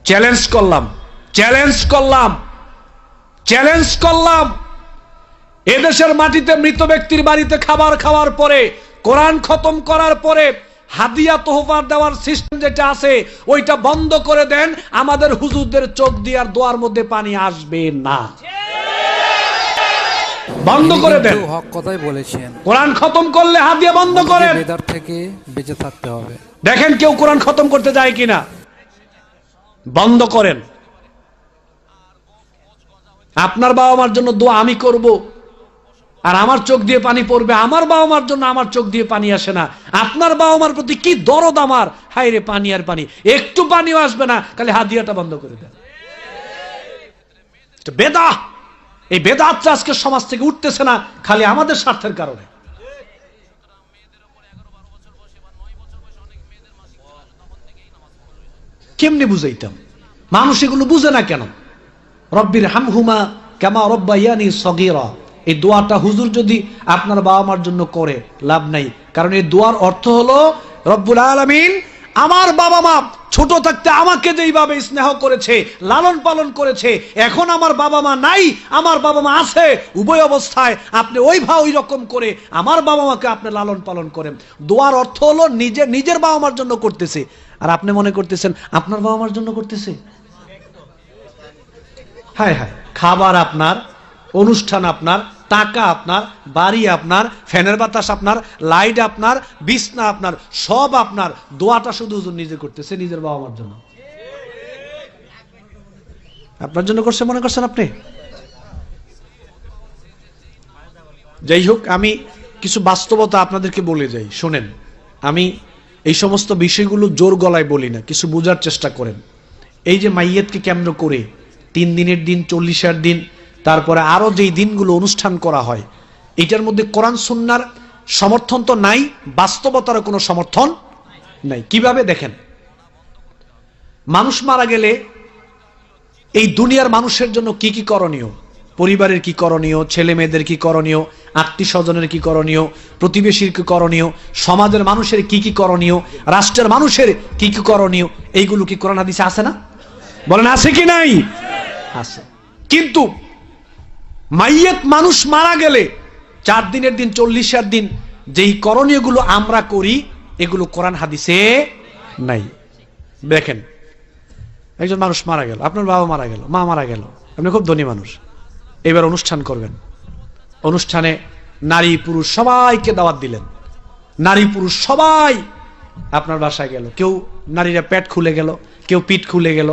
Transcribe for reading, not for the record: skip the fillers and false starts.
Challenge করলাম challenge করলাম challenge করলাম এদেশের মাটিতে মৃত ব্যক্তির বাড়িতে খাবার খাওয়ার পরে কোরআন খতম করার পরে হাদিয়া তোহফা দেওয়ার সিস্টেম যেটা আছে ওইটা বন্ধ করে দেন। আমাদের হুজুরদের চোখ দিয়ে আর দোয়ার মধ্যে পানি আসবে না, বন্ধ করে দেন। হক কথাই বলেছেন, কোরআন খতম করলে হাদিয়া বন্ধ করেন, বেদার থেকে বেঁচে থাকতে হবে। দেখেন কেউ কোরআন খতম করতে যায় কিনা, বন্ধ করেন। আপনার বাবা মার জন্য দোয়া আমি করব আর আমার চোখ দিয়ে পানি পড়বে, আমার বাবা মার জন্য আমার চোখ দিয়ে পানি আসে না। আপনার বাবা মার প্রতি কি দরদ আমার, হায় রে পানি আর পানি, একটু পানিও আসবে না, খালি হাদিয়াটা বন্ধ করে দেন। বেদা, এই বেদাতটা আজকে সমাজ থেকে উঠতেছে না খালি আমাদের স্বার্থের কারণে। কেমনে বুঝাইতাম, মানুষ এগুলো বুঝে না কেন? রব্বির হামহুমা কামা রব্বায়ানি সগীরা, এই দোয়াটা হুজুর যদি আপনার বাবা মার জন্য করে লাভ নাই, কারণ এই দোয়ার অর্থ হলো রব্বুল আলামিন আমার বাবা মা ছোট থাকতে আমাকে যেইভাবে স্নেহ করেছে, লালন পালন করেছে, এখন আমার বাবা মা নাই, আমার বাবা মা আছে, উভয় অবস্থায় আপনি ওইভাবে ওই রকম করে আমার বাবা মাকে আপনি লালন পালন করেন। দোয়ার অর্থ হলো নিজের বাবা মার জন্য করতেছে, আর আপনি মনে করতেছেন আপনার বাবা মার জন্য করতেছে। হায় হায়, খাবার আপনার, অনুষ্ঠান আপনার, টাকা আপনার, বাড়ি আপনার, ফ্যানের বাতাস আপনার, লাইট আপনার, বিছনা আপনার, সব আপনার। দোয়াটা শুধু হুজুর নিজে করতেছে নিজের বাবা মার জন্য। আপনার জন্য করছে মনে করছেন আপনি? যাই হোক, আমি কিছু বাস্তবতা আপনাদেরকে বলে যাই, শোনেন। আমি এই সমস্ত বিষয়গুলো জোর গলায় বলি না, কিছু বোঝার চেষ্টা করেন। এই যে মাইয়াতকে কেন্দ্র করে 3 দিনের দিন, 40-এর দিন, তারপরে আরো যেই দিনগুলো অনুষ্ঠান করা হয়, এটার মধ্যে কোরআন সুন্নাহর সমর্থন তো নাই, বাস্তবতার কোনো সমর্থন নাই। কিভাবে দেখেন, মানুষ মারা গেলে এই দুনিয়ার মানুষের জন্য কি কি করণীয়, পরিবারের কি করণীয়, ছেলে মেয়েদের কি করণীয়, আত্মীয় স্বজনের কি করণীয়, প্রতিবেশীর কি করণীয়, সমাজের মানুষের কি কি করণীয়, রাষ্ট্রের মানুষের কি কি করণীয়, এইগুলো কি কোরআন হাদিসে আছে না? বলেন আছে কি নাই? আছে। কিন্তু মাইয়াত মানুষ মারা গেলে 4 দিনের দিন, 40-এর দিন যেই করণীয়গুলো আমরা করি, এগুলো কোরআন হাদিসে নাই। দেখেন, একজন মানুষ মারা গেল, আপনার বাবা মারা গেল, মা মারা গেল, আপনি খুব ধনী মানুষ, এবার অনুষ্ঠান করবেন। অনুষ্ঠানে নারী পুরুষ সবাইকে দাওয়াত দিলেন, নারী পুরুষ সবাই আপনার বাসায় গেল, কেউ নারীরা পেট খুলে গেল, কেউ পিঠ খুলে গেল,